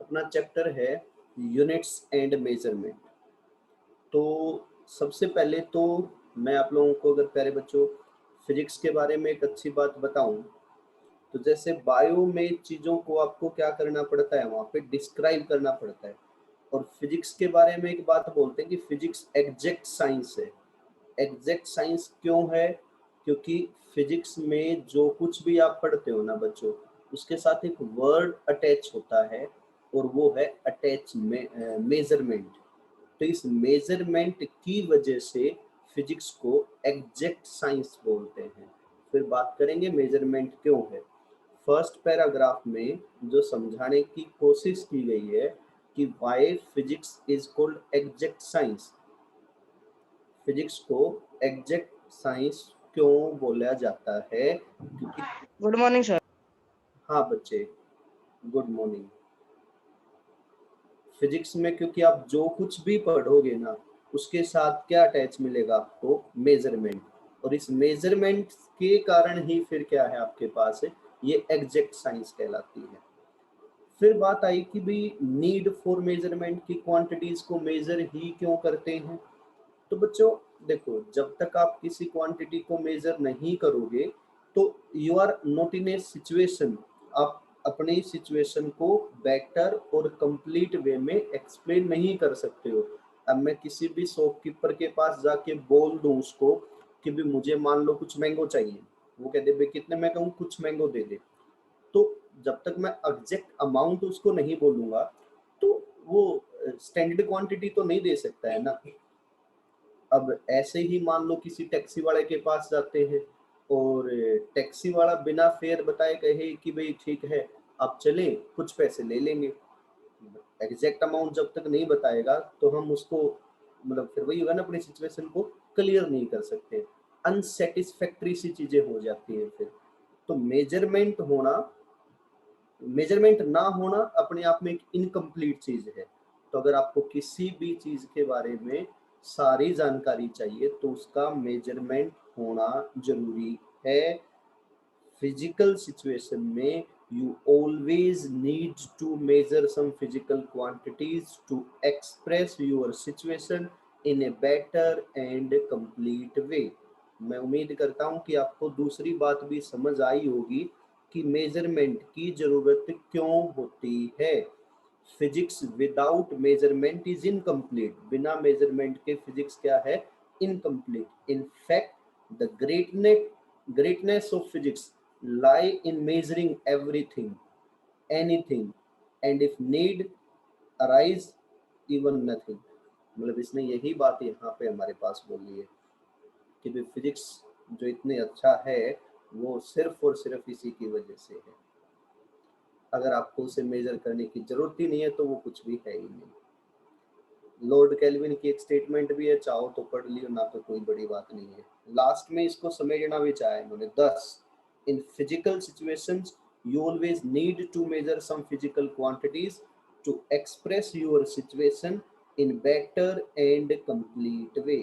अपना चैप्टर है units and measurement. तो सबसे पहले तो मैं आप लोगों को, अगर प्यारे बच्चों, फिजिक्स के बारे में एक अच्छी बात बताऊं, तो जैसे बायो में चीज़ों को आपको क्या करना पड़ता है, वहाँ पे डिस्क्राइब करना पड़ता है। और फिजिक्स के बारे में एक बात बोलते हैं कि फिजिक्स एग्जैक्ट साइंस है। एग्जैक्ट साइंस क्यों है? क्योंकि फिजिक्स में जो कुछ भी आप पढ़ते हो ना बच्चों, उसके साथ एक वर्ड अटैच होता है, और वो है अटैच मेजरमेंट। तो इस मेजरमेंट की वजह से फिजिक्स को एग्जैक्ट साइंस बोलते हैं। फिर बात करेंगे मेजरमेंट क्यों है। फर्स्ट पैराग्राफ में जो समझाने की कोशिश की गई है कि why physics is called exact science. Physics को एग्जैक्ट साइंस क्यों बोला जाता है? क्योंकि गुड मॉर्निंग सर। हाँ बच्चे, गुड मॉर्निंग। फिजिक्स में क्योंकि आप जो कुछ भी पढ़ोगे ना, उसके साथ क्या अटैच मिलेगा आपको? मेजरमेंट। और इस मेजरमेंट के कारण ही फिर क्या है आपके पास है, ये एग्जैक्ट साइंस कहलाती है। फिर बात आई कि भाई नीड फॉर मेजरमेंट की क्वांटिटीज को मेजर ही क्यों करते हैं। तो बच्चों देखो, जब तक आप किसी क्वांटिटी को मेजर नहीं करोगे तो you are not in a situation, आप अपनी सिचुएशन को बेटर और कंप्लीट वे में एक्सप्लेन नहीं कर सकते हो। अब मैं किसी भी शॉपकीपर के पास जाके बोल दूं उसको कि भी मुझे मान लो कुछ मैंगो चाहिए, वो कह दे भाई कितने, मैं कहूँ कुछ मैंगो दे दे, तो जब तक मैं एग्जैक्ट अमाउंट उसको नहीं बोलूंगा तो वो स्टैंडर्ड क्वांटिटी तो नहीं दे सकता है ना। अब ऐसे ही मान लो किसी टैक्सी वाले के पास जाते हैं, और टैक्सी वाला बिना फेयर बताए कहे कि भाई ठीक है आप चलें, कुछ पैसे ले लेंगे। एग्जैक्ट अमाउंट जब तक नहीं बताएगा तो हम उसको, मतलब फिर वही होगा ना, अपनी सिचुएशन को क्लियर नहीं कर सकते, अनसेटिस्फैक्ट्री सी चीजें हो जाती हैं फिर। तो मेजरमेंट ना होना अपने आप में एक इनकम्प्लीट चीज है। तो अगर आपको किसी भी चीज के बारे में सारी जानकारी चाहिए तो उसका मेजरमेंट होना जरूरी है। फिजिकल सिचुएशन में you always need to measure some physical quantities to express your situation in a better and complete way। मैं उम्मीद करता हूँ कि आपको दूसरी बात भी समझ आई होगी कि मेजरमेंट की जरूरत क्यों होती है। Physics without measurement is incomplete. बिना मेजरमेंट के फिजिक्स क्या है? Incomplete. In fact the greatness of physics lie in measuring everything, anything, and if need arise, even nothing। मतलब इसने यही बात यहाँ पे हमारे पास बोली है कि भाई फिजिक्स जो इतने अच्छा है वो सिर्फ और सिर्फ इसी की वजह से है। अगर आपको उसे मेजर करने की जरूरत ही नहीं है तो वो कुछ भी है ही नहीं। लॉर्ड कैल्विन की एक स्टेटमेंट भी है, चाहो तो पढ़ लियो, ना तो कोई बड़ी बात नहीं है। लास्ट में इसको समेटना भी चाहे इन्होंने, 10 in physical situations you always need to measure some physical quantities to express your situation in better and complete way।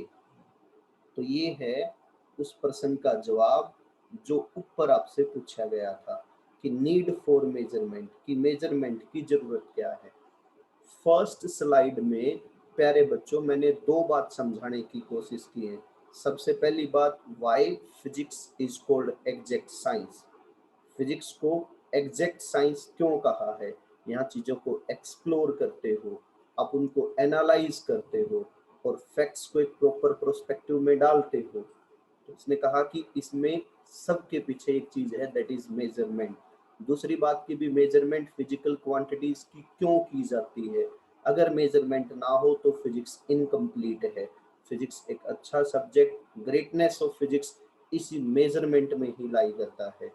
तो ये है उस प्रश्न का जवाब जो ऊपर आपसे पूछा गया था कि नीड फॉर मेजरमेंट, की मेजरमेंट की जरूरत क्या है। फर्स्ट स्लाइड में प्यारे बच्चों मैंने दो बात समझाने की कोशिश की है। सबसे पहली बात, why physics is called exact science. Physics को एग्जैक्ट साइंस क्यों कहा है? यहाँ चीज़ों को एक्सप्लोर करते हो, आप उनको एनालाइज करते हो और फैक्ट्स को एक प्रॉपर प्रोस्पेक्टिव में डालते हो। तो उसने कहा कि इसमें सबके पीछे एक चीज़ है, दैट इज मेजरमेंट। दूसरी बात की भी, मेजरमेंट फिजिकल क्वांटिटीज की क्यों की जाती है? अगर मेजरमेंट ना हो तो फिजिक्स इनकम्प्लीट है। फिजिक्स एक अच्छा सब्जेक्ट, ग्रेटनेस ऑफ फिजिक्स इसी मेजरमेंट में ही लाई करता है।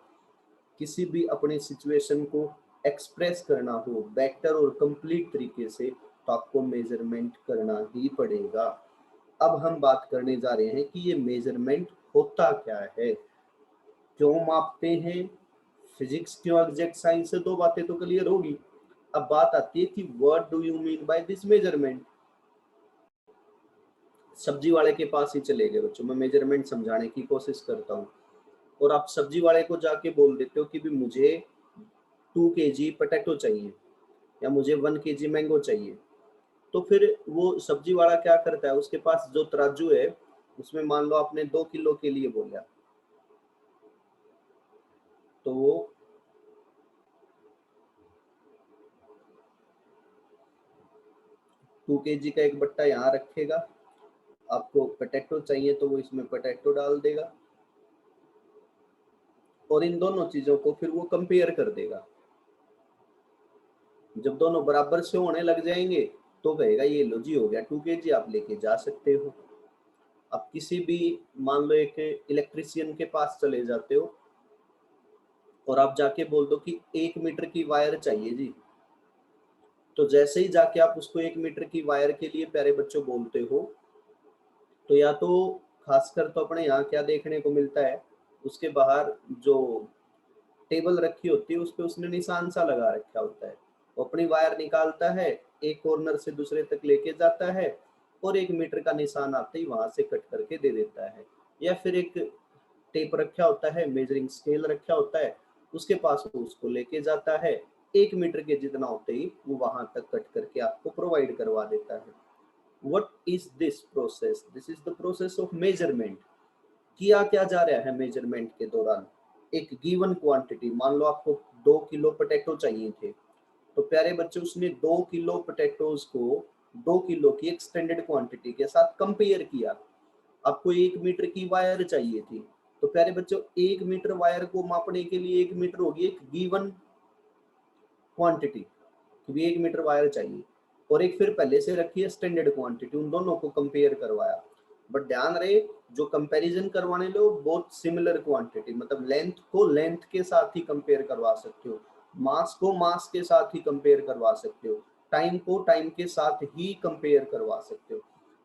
किसी भी अपनी सिचुएशन को एक्सप्रेस करना हो बेटर और कंप्लीट तरीके से तो आपको मेजरमेंट करना ही पड़ेगा। अब हम बात करने जा रहे हैं कि ये मेजरमेंट होता क्या है, क्यों मापते हैं, फिजिक्स क्यों एग्जैक्ट साइंस से, दो बातें तो क्लियर होगी। अब बात आती है कि what do you mean by this measurement. सब्जी वाले के पास ही चले गए बच्चों, मैं मेजरमेंट समझाने की कोशिश करता हूँ और आप सब्जी वाले को जाके बोल देते हो कि भी मुझे 2 kg पोटैटो चाहिए, या मुझे 1 kg मैंगो चाहिए, तो फिर वो सब्जी वाला क्या करता है, उसके पास जो तराजू है उसमें मान लो आपने 2 किलो के लिए बोला, तो वो 2 kg का एक बट्टा यहाँ रखेगा, आपको पोटैटो चाहिए तो वो इसमें पोटैटो डाल देगा, और इन दोनों चीजों को फिर वो कंपेयर कर देगा। जब दोनों बराबर से होने लग जाएंगे तो कहेगा ये लो जी हो गया 2 kg, आप लेके जा सकते हो। आप किसी भी मान लो एक इलेक्ट्रिशियन के पास चले जाते हो और आप जाके बोल दो कि 1 मीटर की वायर चाहिए जी, तो जैसे ही जाके आप उसको 1 मीटर की वायर के लिए प्यारे बच्चों बोलते हो, तो या तो खासकर तो अपने यहाँ क्या देखने को मिलता है, उसके बाहर जो टेबल रखी होती है उस पे उसने निशान सा लगा रखा होता है, वो अपनी वायर निकालता है, एक कॉर्नर से दूसरे तक लेके जाता है और 1 मीटर का निशान आते ही वहां से कट करके दे देता है। या फिर एक टेप रखा होता है, मेजरिंग स्केल रखा होता है, उसके पास वो उसको लेके जाता है, 1 मीटर के जितना होते ही वो वहां तक कट करके आपको प्रोवाइड करवा देता है। What is this process? This is the process of measurement. किया क्या जा रहा है मेजरमेंट के दौरान, एक गिवन क्वांटिटी, मान लो आपको 2 किलो पोटैटो चाहिए थे, तो प्यारे बच्चे उसने 2 किलो पोटैटोज को 2 किलो की एक्सटेंडेड क्वांटिटी के साथ कंपेयर किया। आपको 1 मीटर की वायर चाहिए थी, तो प्यारे बच्चों 1 मीटर वायर को मापने के लिए 1 मीटर होगी एक गिवन क्वांटिटी, क्योंकि 1 मीटर वायर चाहिए, और एक फिर पहले से रखी है स्टैंडर्ड क्वांटिटी, उन दोनों को कंपेयर करवाया। बट ध्यान रहे जो कंपैरिजन करवाने लो बहुत सिमिलर क्वांटिटी, मतलब लेंथ को लेंथ के साथ ही कंपेयर करवा सकते हो, मास को मास के साथ ही कंपेयर करवा सकते हो, टाइम को टाइम के साथ ही कंपेयर करवा सकते हो।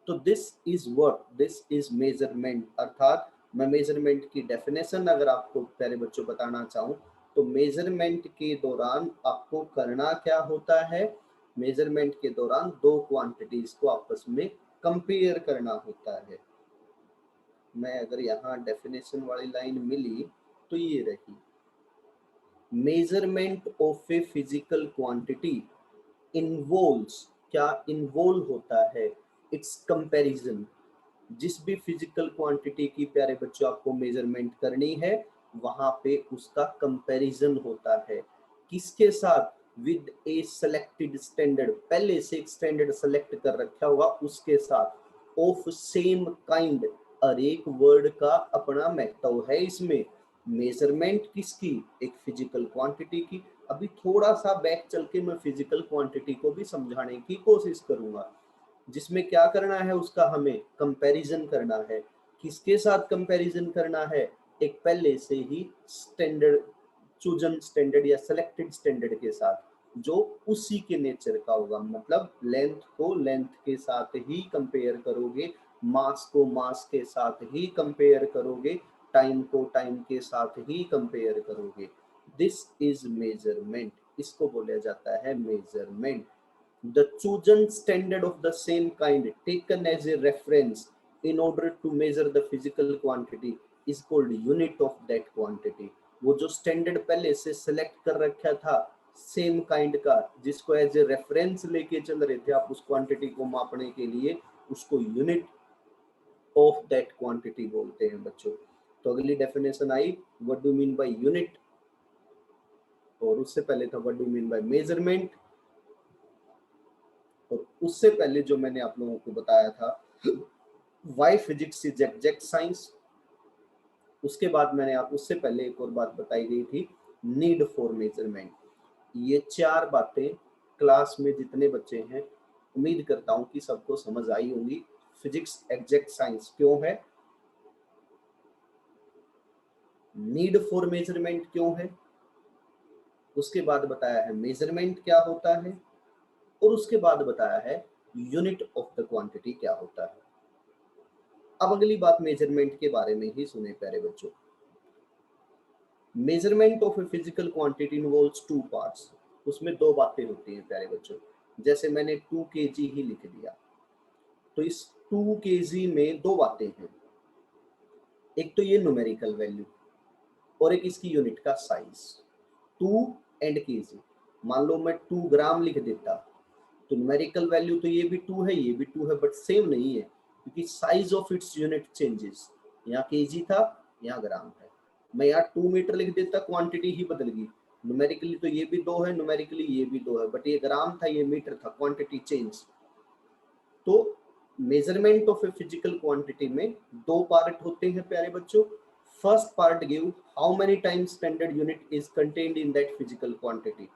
तो दिस इज मेजरमेंट, अर्थात मैं मेजरमेंट की डेफिनेशन अगर आपको प्यारे बच्चों बताना चाहूँ, तो मेजरमेंट के दौरान आपको करना क्या होता है, मेजरमेंट के दौरान दो क्वांटिटीज को आपस में कंपेयर करना होता है। मैं अगर यहाँ डेफिनेशन वाली लाइन मिली तो ये रही, measurement of a physical quantity involves, क्या इन्वॉल्व होता है, इट्स कंपैरिजन। जिस भी फिजिकल क्वांटिटी की प्यारे बच्चों आपको मेजरमेंट करनी है वहां पे उसका कंपैरिजन होता है, किसके साथ, विद ए सेलेक्टेड स्टैंडर्ड, पहले से एक स्टैंडर्ड सेलेक्ट कर रखा होगा उसके साथ, ऑफ सेम काइंड, हर एक वर्ड का अपना महत्व है इसमें। मेजरमेंट किसकी, एक फिजिकल क्वांटिटी की। अभी थोड़ा सा बैक चल के मैं फिजिकल क्वांटिटी को भी समझाने की कोशिश करूंगा, जिसमें क्या करना है, उसका हमें कंपैरिजन करना है। किसके साथ कंपैरिजन करना है, एक पहले से ही स्टैंडर्ड, चूजन स्टैंडर्ड या सेलेक्टेड स्टैंडर्ड के साथ, जो उसी के नेचर का होगा, मतलब लेंथ को लेंथ के साथ ही कंपेयर करोगे, मास को मास के साथ ही कंपेयर करोगे, टाइम को टाइम के साथ ही कंपेयर करोगे। दिस इज मेजरमेंट, इसको बोला जाता है measurement. The chosen standard of the same kind taken as a reference in order to measure the physical quantity is called unit of that quantity। वो जो स्टैंडर्ड पहले से सेलेक्ट कर रखा था सेम काइंड का, जिसको एज ए रेफरेंस लेके चल रहे थे आप उस क्वांटिटी को मापने के लिए, उसको यूनिट ऑफ दैट क्वांटिटी बोलते हैं बच्चों। तो अगली definition I, what do mean by unit, और उससे पहले था what do mean by measurement, और उससे पहले जो मैंने आप लोगों को बताया था why physics is exact science, उसके बाद मैंने आप उससे पहले एक और बात बताई गई थी, नीड फॉर मेजरमेंट। ये चार बातें क्लास में जितने बच्चे हैं उम्मीद करता हूं कि सबको समझ आई होंगी। फिजिक्स एग्जैक्ट साइंस क्यों है, नीड फॉर मेजरमेंट क्यों है, उसके बाद बताया है मेजरमेंट क्या होता है, और उसके बाद बताया है यूनिट ऑफ द क्वांटिटी क्या होता है। अब अगली बात मेजरमेंट के बारे में ही सुने प्यारे बच्चों। Measurement of a physical quantity involves two parts, उसमें दो बातें होती हैं प्यारे बच्चों। जैसे मैंने 2 kg ही लिख दिया, तो इस 2 kg में दो बातें हैं, एक तो ये न्यूमेरिकल वैल्यू और एक इसकी यूनिट का साइज, 2 and kg। मान लो मैं 2 ग्राम लिख देता, तो न्यूमेरिकल वैल्यू तो ये भी 2 है, ये भी 2 है, बट सेम नहीं है, क्योंकि size of its unit changes. यहाँ केजी था, यहाँ ग्राम है। मैं यहाँ 2 मीटर लिख देता, क्वांटिटी ही बदल गई। न्यूमेरिकली तो ये भी 2 है, न्यूमेरिकली ये भी 2 है, बट ये ग्राम था, ये मीटर था, क्वांटिटी चेंज। तो measurement of a physical quantity में 2 पार्ट होते हैं प्यारे बच्चों। First part give how many times standard unit is contained in that physical quantity,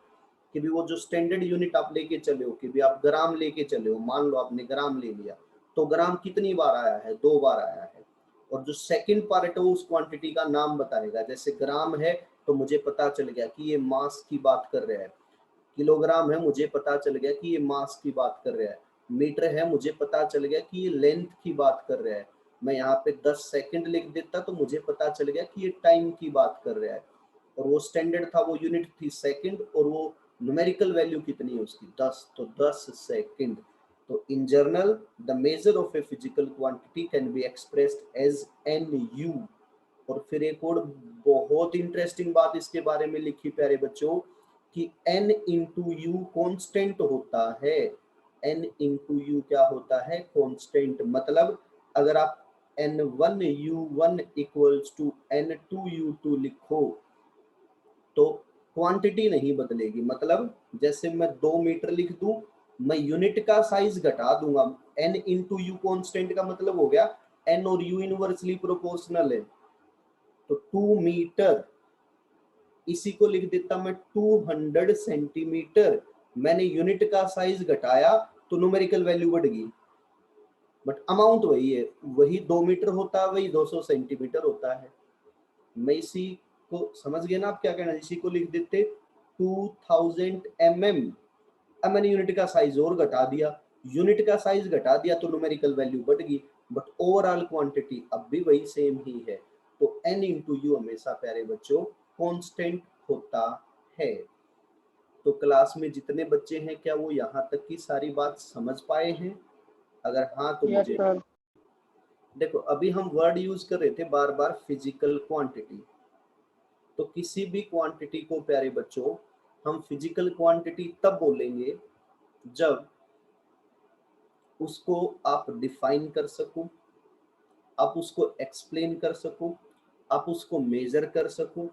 कि भी वो जो स्टैंडर्ड यूनिट आप लेके चले हो, कि भी आप ग्राम लेके चले हो, मान लो आपने ग्राम ले लिया, तो ग्राम कितनी बार आया है, 2 बार आया है। और जो सेकंड पार्ट है वो उस क्वांटिटी का नाम बताएगा। जैसे ग्राम है तो मुझे पता चल गया कि ये मास की बात कर रहा है, किलोग्राम है मुझे पता चल गया कि ये मास की बात कर रहा है, मीटर है मुझे पता चल गया कि ये लेंथ की बात कर रहा है। मैं यहाँ पे 10 सेकंड लिख देता तो मुझे पता चल गया कि ये टाइम की बात कर रहा है। और वो स्टैंडर्ड था, वो यूनिट थी सेकंड, और वो न्यूमेरिकल वैल्यू कितनी है उसकी, 10, तो 10 सेकंड। तो in general the measure of a physical quantity can be expressed as n u. और फिर एक और बहुत इंटरेस्टिंग बात इसके बारे में लिखी प्यारे बच्चों, कि n इंटू यू कॉन्स्टेंट होता है। n इंटू यू क्या होता है, कॉन्स्टेंट। मतलब अगर आप n1u1 इक्वल्स टू n2u2 लिखो तो क्वांटिटी नहीं बदलेगी। मतलब जैसे मैं 2 मीटर लिख दूं, मैं यूनिट का साइज घटा दूंगा। n इंटू यू कॉन्स्टेंट का मतलब हो गया n और u इनवर्सली प्रोपोर्शनल है, तो 2 मीटर, इसी को लिख देता मैं 200 सेंटीमीटर। मैंने यूनिट का साइज घटाया तो न्यूमेरिकल वैल्यू बढ़ गई, बट अमाउंट वही है, वही 2 मीटर होता है, वही 200 सेंटीमीटर होता है। मैं इसी को समझ गए ना आप क्या कहना, इसी को लिख देते 2000 mm। अब मैंने यूनिट का साइज और घटा दिया, यूनिट का साइज घटा दिया तो न्यूमेरिकल वैल्यू बढ़ गई, बट ओवरऑल क्वांटिटी अब भी वही सेम ही है। तो n इंटू यू हमेशा प्यारे बच्चों कांस्टेंट होता है। तो क्लास में जितने बच्चे हैं क्या वो यहाँ तक की सारी बात समझ पाए हैं? अगर हाँ तो यस मुझे सर। देखो, अभी हम वर्ड यूज कर रहे थे बार बार फिजिकल क्वांटिटी। तो किसी भी क्वांटिटी को प्यारे बच्चों हम फिजिकल क्वांटिटी तब बोलेंगे जब उसको आप डिफाइन कर सको, आप उसको एक्सप्लेन कर सको, आप उसको मेजर कर सको,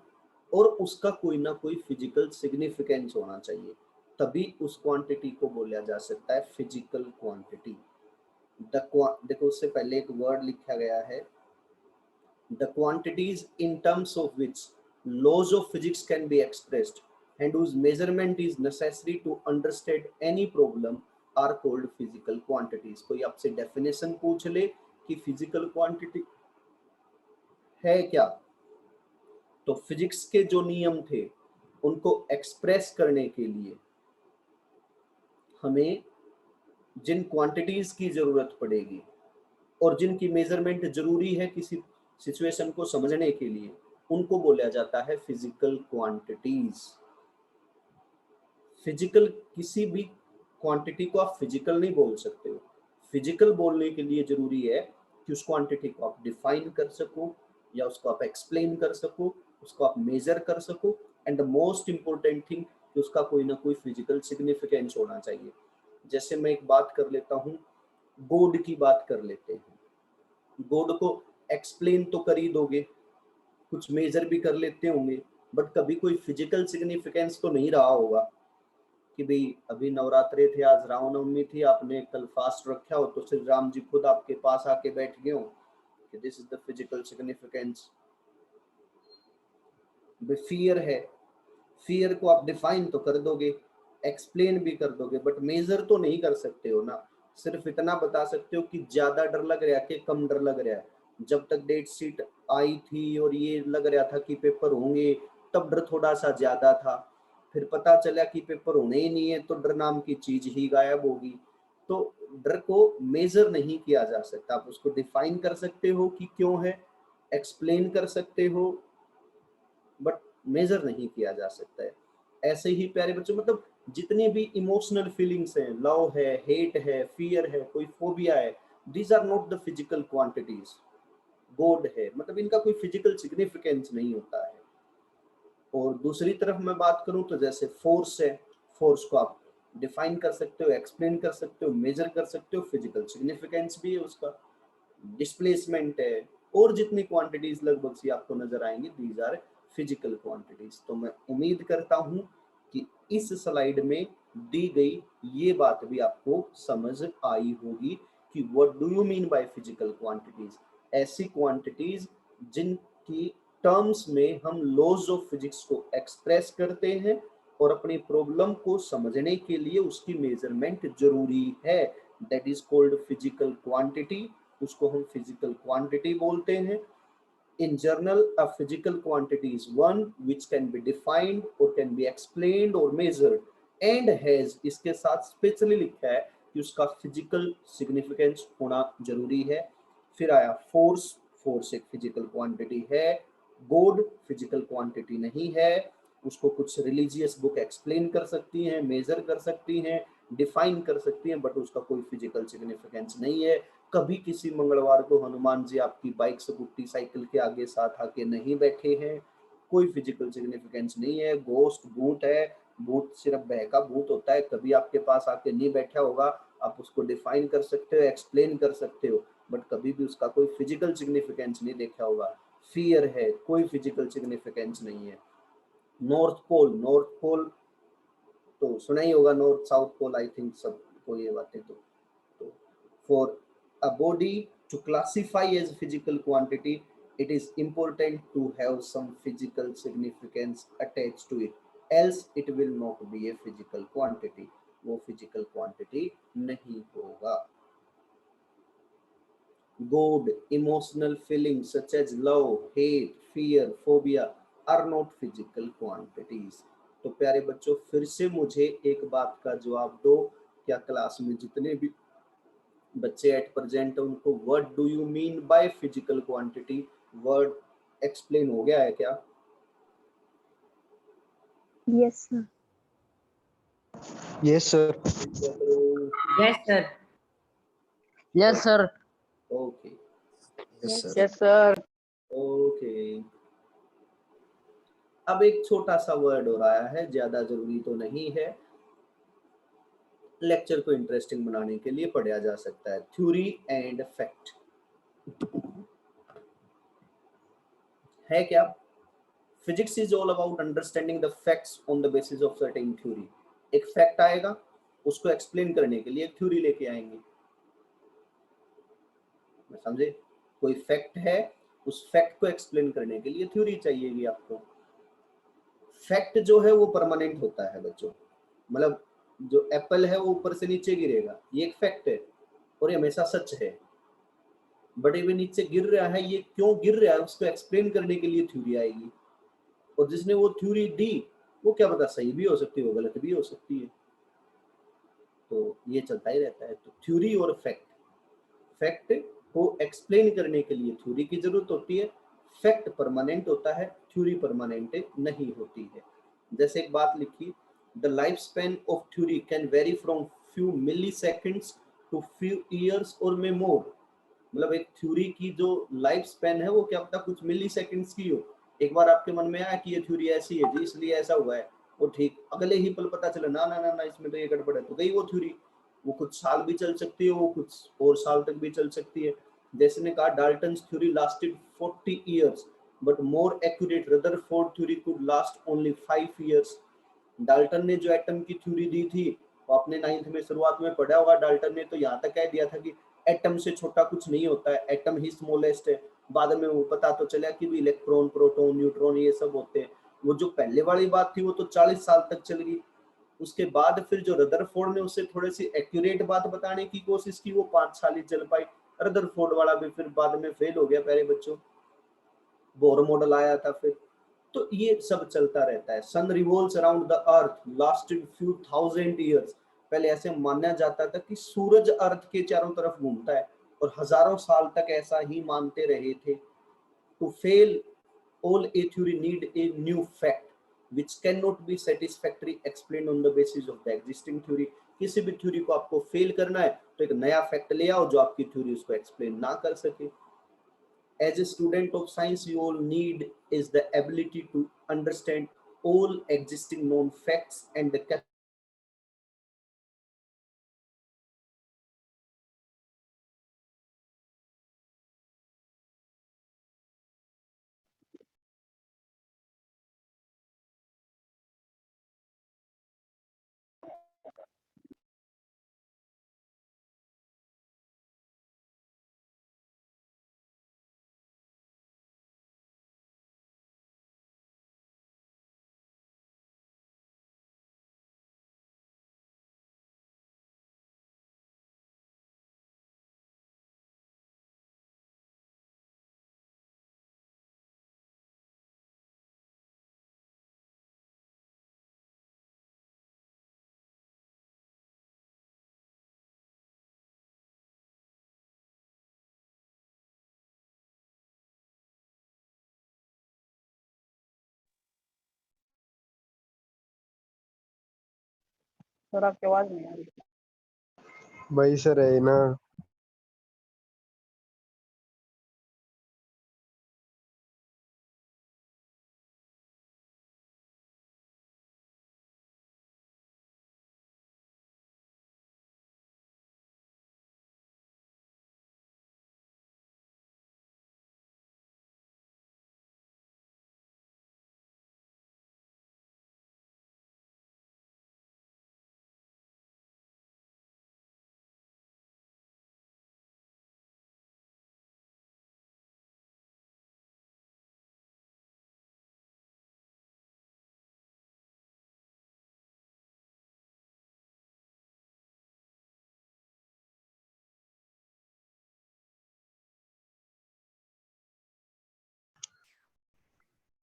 और उसका कोई ना कोई फिजिकल सिग्निफिकेंस होना चाहिए, तभी उस क्वांटिटी को बोला जा सकता है फिजिकल क्वांटिटी। देखो उससे पहले एक वर्ड लिखा गया है, the quantities in terms of which laws of physics can be expressed and whose measurement is necessary to understand any problem are called physical quantities। कोई आपसे डेफिनेशन पूछ ले कि फिजिकल क्वांटिटी है क्या, तो फिजिक्स के जो नियम थे उनको एक्सप्रेस करने के लिए हमें जिन क्वांटिटीज की जरूरत पड़ेगी और जिनकी मेजरमेंट जरूरी है किसी सिचुएशन को समझने के लिए, उनको बोला जाता है फिजिकल क्वांटिटीज। फिजिकल किसी भी क्वांटिटी को आप फिजिकल नहीं बोल सकते हो। फिजिकल बोलने के लिए जरूरी है कि उस क्वांटिटी को आप डिफाइन कर सको, या उसको आप एक्सप्लेन कर सको, उसको आप मेजर कर सको, and the most important thing कि उसका कोई ना कोई फिजिकल सिग्निफिकेंस होना चाहिए। जैसे मैं एक बात कर लेता हूँ, गॉड की बात कर लेते हैं। गॉड को एक्सप्लेन तो कर ही दोगे, कुछ मेजर भी कर लेते होंगे, बट कभी कोई फिजिकल सिग्निफिकेंस तो नहीं रहा होगा कि भाई अभी नवरात्रे थे, आज रामनवमी थी, आपने कल फास्ट रखा हो तो श्री राम जी खुद आपके पास आके बैठ गए हो कि this is the physical significance. Fear है, फियर को आप डिफाइन तो कर दोगे, एक्सप्लेन भी कर दोगे, बट मेजर तो नहीं कर सकते हो ना। सिर्फ इतना बता सकते हो कि ज्यादा डर लग रहा है कि कम डर लग रहा है। जब तक डेट शीट आई थी और ये लग रहा था कि पेपर होंगे, तब डर थोड़ा सा ज्यादा था, फिर पता चला कि पेपर होने ही नहीं है तो डर नाम की चीज ही गायब होगी। तो डर को मेजर नहीं किया जा सकता, आप उसको डिफाइन कर सकते हो कि क्यों है, एक्सप्लेन कर सकते हो, बट मेजर नहीं किया जा सकता है। ऐसे ही प्यारे बच्चों, मतलब जितनी भी इमोशनल फीलिंग्स हैं, लव है, हेट है, फियर है, कोई फोबिया है, these are not the physical quantities. God है, मतलब इनका कोई फिजिकल सिग्निफिकेंस नहीं होता है। और दूसरी तरफ मैं बात करूं तो जैसे फोर्स है, फोर्स को आप डिफाइन कर सकते हो, एक्सप्लेन कर सकते हो, मेजर कर सकते हो, फिजिकल सिग्निफिकेंस भी है उसका, डिस्प्लेसमेंट है, और जितनी क्वांटिटीज लगभग सी आपको नजर आएंगी दीज आर फिजिकल क्वांटिटीज। तो मैं उम्मीद करता हूं कि इस स्लाइड में दी गई ये बात भी आपको समझ आई होगी कि what do you mean by physical quantities. ऐसी क्वांटिटीज जिनकी टर्म्स में हम लॉज ऑफ फिजिक्स को एक्सप्रेस करते हैं और अपनी प्रॉब्लम को समझने के लिए उसकी मेजरमेंट जरूरी है, that is called physical quantity. उसको हम फिजिकल क्वांटिटी बोलते हैं। In general, a physical quantity is one which can be defined or can be explained or measured and has, इसके साथ स्पेशली लिखा है कि उसका फिजिकल सिग्निफिकेंस होना जरूरी है। फिर आया फोर्स, फोर्स एक फिजिकल क्वांटिटी है। गॉड फिजिकल क्वांटिटी नहीं है, उसको कुछ रिलीजियस बुक एक्सप्लेन कर सकती हैं, मेजर कर सकती हैं, डिफाइन कर सकती हैं, बट उसका कोई फिजिकल सिग्निफिकेंस नहीं है। कभी किसी मंगलवार को हनुमान जी आपकी बाइक स्कूटी साइकिल के आगे साथ आके नहीं बैठे हैं, कोई फिजिकल सिग्निफिकेंस नहीं है। गोस्ट भूत है, भूत सिर्फ बहका भूत होता है, कभी आपके पास आके नहीं बैठा होगा, आप उसको डिफाइन कर सकते हो, एक्सप्लेन कर सकते हो, बट कभी भी उसका कोई फिजिकल सिग्निफिकेंस नहीं देखा होगा। फियर है, कोई फिजिकल सिग्निफिकेंस नहीं है। नॉर्थ पोल, नॉर्थ पोल तो सुना ही होगा, north south pole, I think सबको ये बातें। तो फॉर a body to classify as physical quantity, it is important to have some physical significance attached to it, else it will not be a physical quantity, वो physical quantity नहीं होगा। God, emotional feelings such as love, hate, fear, phobia are not physical quantities। तो प्यारे बच्चों, फिर से मुझे एक बात का जवाब दो, क्या क्लास में जितने भी बच्चे एट प्रेजेंट है उनको what do you mean by physical quantity word explain हो गया है क्या? Yes sir. Yes sir. Yes, sir. Yes sir. Okay yes Yes, sir. Okay. अब एक छोटा सा वर्ड हो रहा है, ज्यादा जरूरी तो नहीं है, लेक्चर को इंटरेस्टिंग बनाने के लिए पढ़ा जा सकता है। थ्योरी एंड फैक्ट है क्या? Physics is all about understanding the facts on the basis of certain theory. एक फैक्ट आएगा, उसको एक्सप्लेन करने के लिए एक थ्योरी लेके आएंगे, समझे? कोई फैक्ट है, उस फैक्ट को एक्सप्लेन करने के लिए थ्योरी चाहिएगी आपको। फैक्ट जो है वो परमानेंट होता है बच्चों, मतलब जो एप्पल है वो ऊपर से नीचे गिरेगा, ये एक फैक्ट है और ये हमेशा सच है। बट ये नीचे गिर रहा है, ये क्यों गिर रहा है उसको एक्सप्लेन करने के लिए थ्योरी आएगी, और जिसने वो थ्योरी दी वो क्या पता सही भी हो सकती है, वो गलत भी हो सकती है। तो ये चलता ही रहता है। तो थ्योरी और फैक्ट, फैक्ट को एक्सप्लेन करने के लिए थ्योरी की जरूरत होती है, फैक्ट परमानेंट होता है, थ्योरी परमानेंट नहीं होती है। जैसे एक बात लिखी, the life span of theory can vary from few milliseconds to few years और मे मोर। मतलब एक थ्योरी की जो लाइफ स्पैन है वो क्या पता कुछ मिली सेकेंड्स की हो। एक बार आपके मन में आया कि ये थ्योरी ऐसी है जी इसलिए ऐसा हुआ है, वो ठीक, अगले ही पल पता चला ना ना ना ना इसमें तो ये गड़बड़ है, तो गई वो थ्योरी। वो कुछ साल भी चल सकती है, वो कुछ और साल तक भी चल सकती है। जैसे ने कहा Dalton's theory lasted 40 years, but more accurate Rutherford theory could last only 5 years. Dalton ने जो एटम की थ्योरी दी थी, वो आपने 9th में शुरुआत में पढ़ा होगा, डाल्टन ने तो यहाँ तक कह दिया था कि एटम से छोटा कुछ नहीं होता है, एटम ही स्मॉलेस्ट है। बाद में वो पता तो चला कि भी इलेक्ट्रॉन, प्रोटॉन, न्यूट्रॉन ये सब होते हैं। वो जो पहले वाली बात थी वो तो 40 साल तक चल गई। उसके बाद फिर जो रदरफोर्ड ने उससे थोड़ी सी एक्यूरेट बात बताने की कोशिश की, वो 5 साल ही चल पाई। रदरफोर्ड वाला भी फिर बाद में फेल हो गया प्यारे बच्चों, बोर मॉडल आया था फिर। तो ये सब चलता रहता है। Sun revolves around the earth lasted few thousand years. पहले ऐसे माना जाता था कि सूरज अर्थ के चारों तरफ घूमता है, और हजारों साल तक ऐसा ही मानते रहे थे। To fail all a theory need a new fact which cannot be satisfactorily explained on the basis of the existing theory। किसी भी थ्योरी को आपको फेल करना है तो एक नया फैक्ट ले आओ जो आपकी थ्योरी उसको एक्सप्लेन ना कर सके। As a student of science, you all need is the ability to understand all existing known facts and the sir आपकी आवाज नहीं आ रही। वही सर है ना।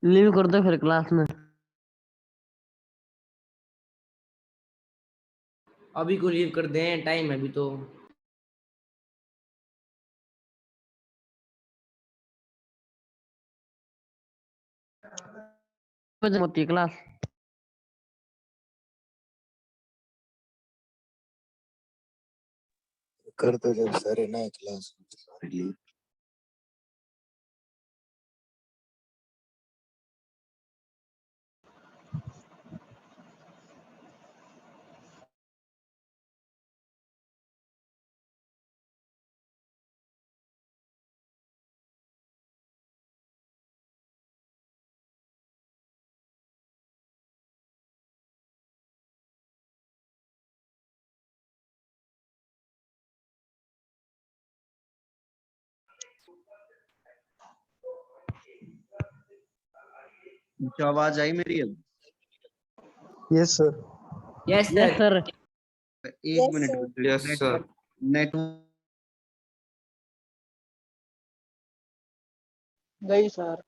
लीव कर दो फिर क्लास में। अभी को लीव कर दें, टाइम है अभी तो। बजे होती है क्लास? कर दो जब सर है ना क्लास लीव। जो आवाज आई मेरी अब? Yes sir. Yes yes sir. Sir. एक मिनट यस सर। नेटवर्क गई सर।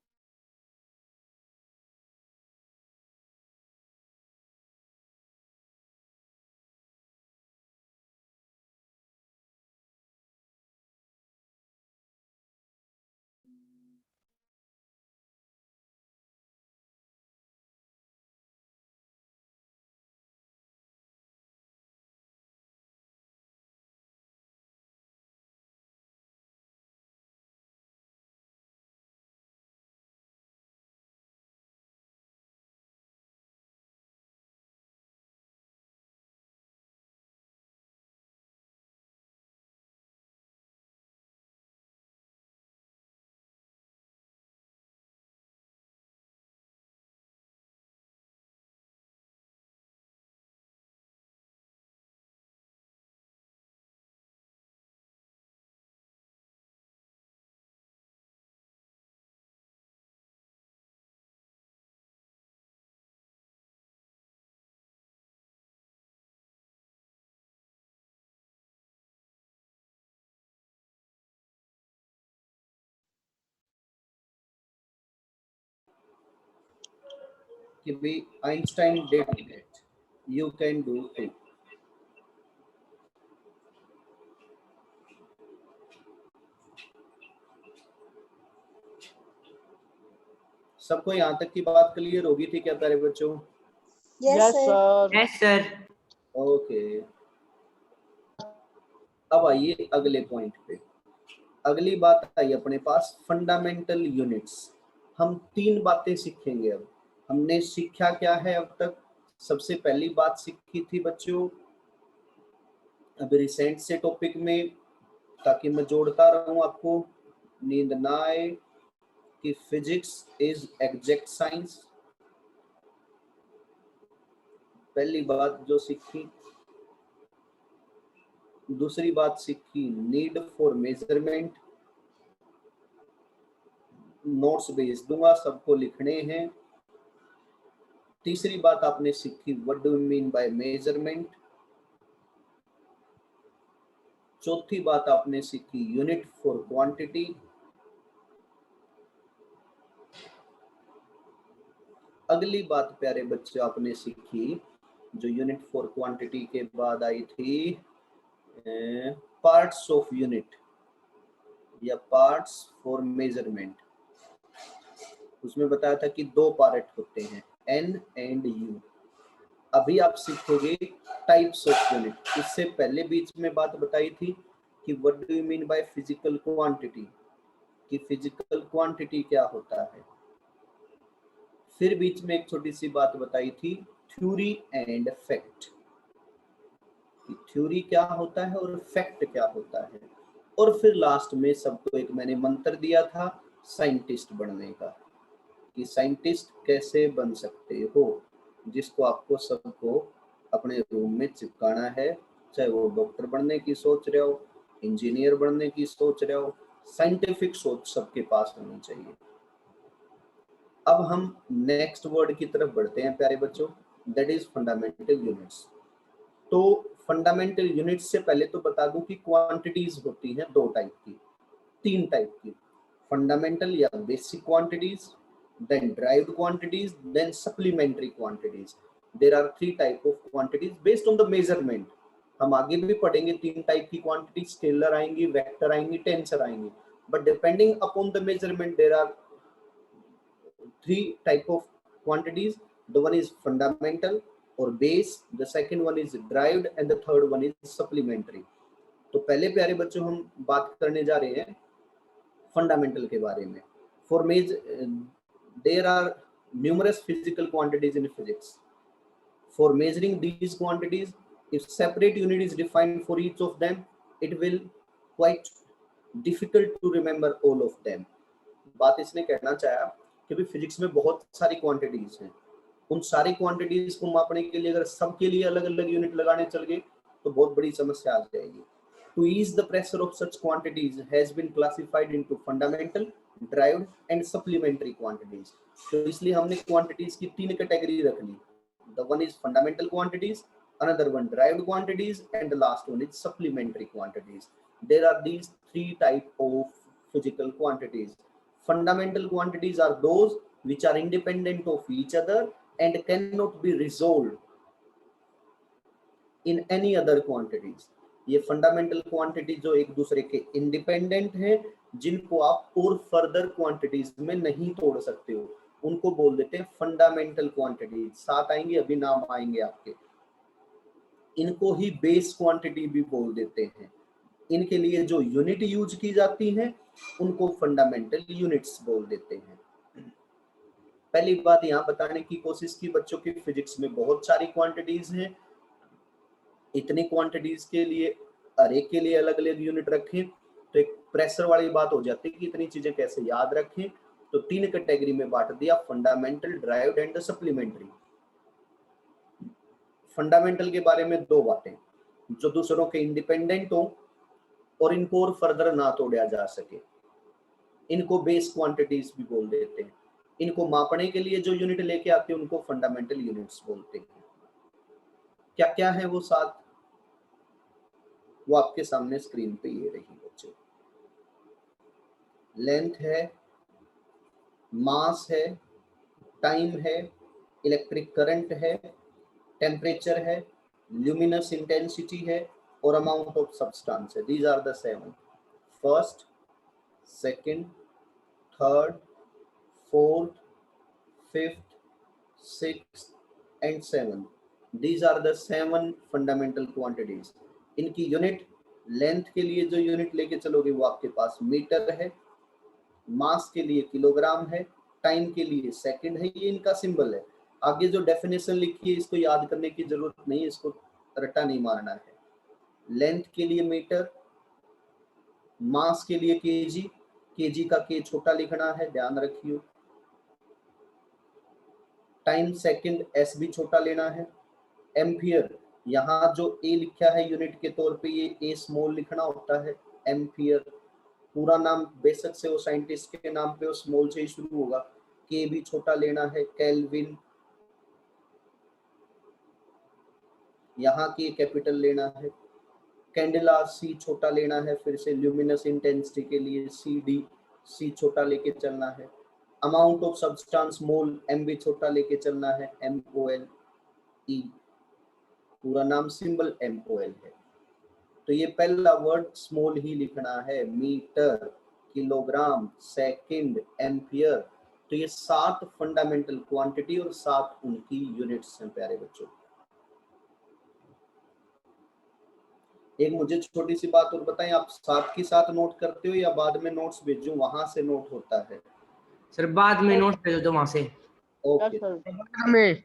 कि भी Einstein did it, you can do it. सबको यहाँ तक की बात क्लियर होगी थी क्या प्यारे बच्चों? Yes sir. Yes sir. Okay, अब आइए अगले पॉइंट पे। अगली बात आई अपने पास फंडामेंटल यूनिट्स। हम 3 बातें सीखेंगे अब। हमने सीखा क्या है अब तक? सबसे पहली बात सीखी थी बच्चों, अभी रिसेंट से टॉपिक में, ताकि मैं जोड़ता रहूं, आपको नींद ना आए, कि फिजिक्स इज एग्जैक्ट साइंस। पहली बात जो सीखी। दूसरी बात सीखी नीड फॉर मेजरमेंट। नोट्स भेज दूंगा, सबको लिखने हैं। तीसरी बात आपने सीखी what do you mean by measurement. चौथी बात आपने सीखी यूनिट फॉर क्वांटिटी। अगली बात प्यारे बच्चे आपने सीखी, जो यूनिट फॉर क्वांटिटी के बाद आई थी, पार्ट्स ऑफ यूनिट या पार्ट्स फॉर मेजरमेंट। उसमें बताया था कि 2 पार्ट होते हैं, एन एंड यू। अभी आप सीखोगे टाइप्स ऑफ यूनिट। इससे पहले बीच में बात बताई थी कि what do you mean by physical quantity, कि फिजिकल क्वांटिटी क्या होता है। फिर बीच में एक छोटी सी बात बताई थी थ्योरी एंड फैक्ट, थ्योरी क्या होता है और फैक्ट क्या होता है। और फिर लास्ट में सबको एक मैंने मंत्र दिया था साइंटिस्ट बनने का, कि साइंटिस्ट कैसे बन सकते हो, जिसको आपको सबको अपने रूम में चिपकाना है। चाहे वो डॉक्टर बनने की सोच रहे हो, इंजीनियर बनने की सोच रहे हो, साइंटिफिक सोच सबके पास होनी चाहिए। अब हम नेक्स्ट वर्ड की तरफ बढ़ते हैं प्यारे बच्चों, दैट इज फंडामेंटल यूनिट्स। तो फंडामेंटल यूनिट्स से पहले तो बता दूं कि क्वांटिटीज होती हैं दो टाइप की, तीन टाइप की, फंडामेंटल या basic quantities, then derived quantities, then supplementary quantities. There are three type of quantities based on the measurement. हम आगे भी पढ़ेंगे तीन टाइप की क्वांटिटी, स्केलर आएंगी, वेक्टर आएंगी, टेंसर आएंगी, but depending upon the measurement there are three type of quantities. The one is fundamental or base, the second one is derived, and the third one is supplementary. तो पहले प्यारे बच्चों हम बात करने जा रहे हैं फंडामेंटल के बारे में। फॉर मेज there are numerous physical quantities in physics. For measuring these quantities, if separate unit is defined for each of them, it will quite difficult to remember all of them. बात इसने कहना चाहा कि भी फिजिक्स में बहुत सारी क्वांटिटीज हैं, उन सारी क्वांटिटीज को मापने के लिए अगर सबके लिए अलग अलग यूनिट लगाने चल गए तो बहुत बड़ी समस्या आ जाएगी। To ease the pressure of such quantities has been classified into fundamental, derived and supplementary quantities. तो इसलिए हमने quantities की तीन कैटेगरी रख ली। The one is fundamental quantities, another one derived quantities, and the last one is supplementary quantities. There are these three type of physical quantities. Fundamental quantities are those which are independent of each other and cannot be resolved in any other quantities. ये fundamental quantity जो एक दूसरे के independent हैं, जिनको आप और further quantities में नहीं तोड़ सकते हो, उनको बोल देते हैं फंडामेंटल क्वांटिटीज। साथ आएंगे, अभी नाम आएंगे आपके। इनको ही बेस क्वांटिटी भी बोल देते हैं। इनके लिए जो यूनिट यूज की जाती है उनको फंडामेंटल यूनिट्स बोल देते हैं। पहली बात यहाँ बताने की कोशिश की बच्चों की, फिजिक्स में बहुत सारी क्वांटिटीज हैं। इतनी क्वांटिटीज के लिए हर एक के लिए अलग अलग यूनिट रखें तो एक प्रेशर वाली बात हो जाती है कि इतनी चीजें कैसे याद रखें। तो तीन कैटेगरी में बांट दिया, fundamental, derived and supplementary. Fundamental के बारे में दो बातें, जो दूसरों के इंडिपेंडेंट हो और इनको और फर्दर ना तोड़ा जा सके, इनको बेस क्वांटिटीज भी बोल देते हैं। इनको मापने के लिए जो यूनिट लेके आते हैं उनको फंडामेंटल यूनिट्स बोलते हैं। क्या क्या है वो साथ, वो आपके सामने स्क्रीन पे ये रही बच्चों। लेंथ है, मास है, टाइम है, इलेक्ट्रिक करंट है, टेम्परेचर है, ल्यूमिनस इंटेंसिटी है और अमाउंट ऑफ सब्सटेंस है। These are the seven, first, second, third, fourth, fifth, sixth and seven. These are the seven fundamental quantities. इनकी यूनिट, लेंथ के लिए जो यूनिट लेके चलोगे वो आपके पास मीटर है, मास के लिए किलोग्राम है, टाइम के लिए सेकंड है, ये इनका सिंबल है। आगे जो डेफिनेशन लिखी है इसको याद करने की जरूरत नहीं है, इसको रट्टा नहीं मारना है। लेंथ के लिए मीटर, मास के लिए केजी, केजी का के छोटा लिखना है, ध्यान रखियो। टाइम सेकंड, एस भी छोटा लेना है। एम्पियर, यहाँ जो ए लिखा है यूनिट के तौर पे ये ए स्मॉल लिखना होता है, एम्पियर। पूरा नाम बेशक से वो साइंटिस्ट के नाम पे वो स्मॉल से ही शुरू होगा। के भी छोटा लेना है, केल्विन, यहाँ के कैपिटल लेना है। कैंडेला, सी छोटा लेना है, फिर से ल्यूमिनस इंटेंसिटी के लिए सी डी, सी छोटा लेके चलना है। Amount of substance mole, M भी छोटा लेके चलना है, MOL E, पूरा नाम सिंबल MOL है। तो ये पहला वर्ड स्मॉल ही लिखना है, मीटर, किलोग्राम, सेकंड, एम्पियर। तो ये 7 फंडामेंटल क्वांटिटी और 7 उनकी यूनिट्स हैं प्यारे बच्चों। एक मुझे छोटी सी बात और बताएं, आप साथ के साथ नोट करते हो या बाद में नोट्स भेजूं वहां से नोट होता है? सर बाद में नोट भेजो तो वहां से। ओके। में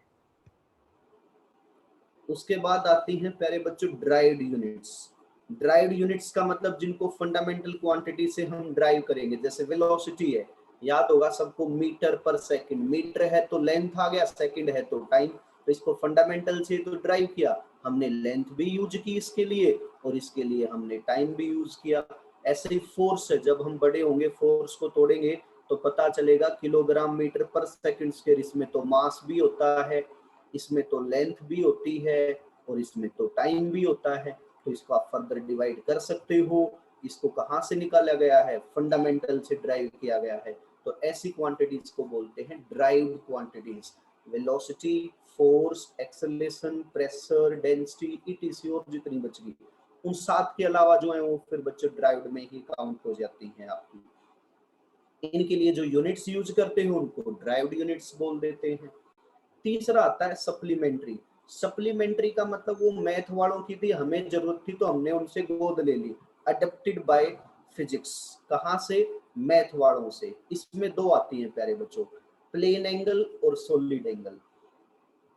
उसके बाद आती हैं प्यारे बच्चों ड्राइव्ड यूनिट्स। ड्राइव्ड यूनिट्स का मतलब जिनको फंडामेंटल क्वांटिटी से हम ड्राइव करेंगे, जैसे वेलोसिटी है, याद होगा सबको मीटर पर सेकंड, मीटर है तो लेंथ आ गया, सेकंड है तो टाइम, तो इसको फंडामेंटल से तो ड्राइव किया हमने, लेंथ भी यूज की इसके लिए और इसके लिए हमने टाइम भी यूज किया। ऐसे ही फोर्स है, जब हम बड़े होंगे फोर्स को तोड़ेंगे तो पता चलेगा किलोग्राम मीटर पर सेकंड स्क्वायर, इसमें तो मास भी होता है, इसमें तो लेंथ भी होती है और इसमें तो टाइम भी होता है। तो इसको आप फर्दर डिवाइड कर सकते हो। इसको कहाँ से निकाला गया है? फंडामेंटल से ड्राइव किया गया है। तो ऐसी क्वांटिटीज को बोलते हैं derived quantities. Velocity, force, acceleration, pressure, density, etc और जितनी बच गई, उन 7 के अलावा जो है वो फिर बच्चे ड्राइव्ड में ही काउंट हो जाती हैं आपकी। इनके लिए जो यूनिट्स यूज करते हैं उनको ड्राइव्ड यूनिट्स बोल देते हैं। तीसरा आता है सप्लीमेंट्री। सप्लीमेंट्री का मतलब वो मैथ वालों की थी, हमें जरूरत थी तो हमने उनसे गोद ले ली, अडेप्टेड बाय फिजिक्स। कहाँ से? मैथ वालों से। इसमें दो आती हैं प्यारे बच्चों, प्लेन एंगल और सॉलिड एंगल।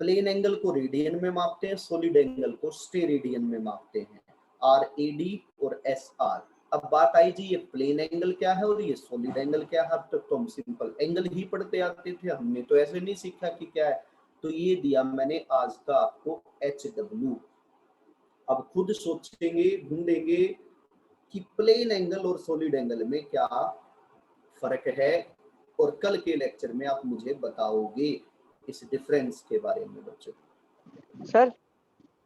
प्लेन एंगल को रेडियन में मापते हैं, सॉलिड एंगल को स्टेरेडियन में मापते हैं, RAD और SR। अब बात आई जी ये प्लेन एंगल क्या है और ये सॉलिड एंगल क्या है। अब तक तो हम सिंपल एंगल ही पढ़ते आते थे, हमने तो ऐसे नहीं सीखा कि क्या है। तो ये दिया मैंने आज का आपको HW। अब खुद सोचेंगे, ढूंढेंगे कि प्लेन एंगल और सॉलिड एंगल में क्या फर्क है, और कल के लेक्चर में आप मुझे बताओगे इस डिफरेंस के बारे में बच्चों। सर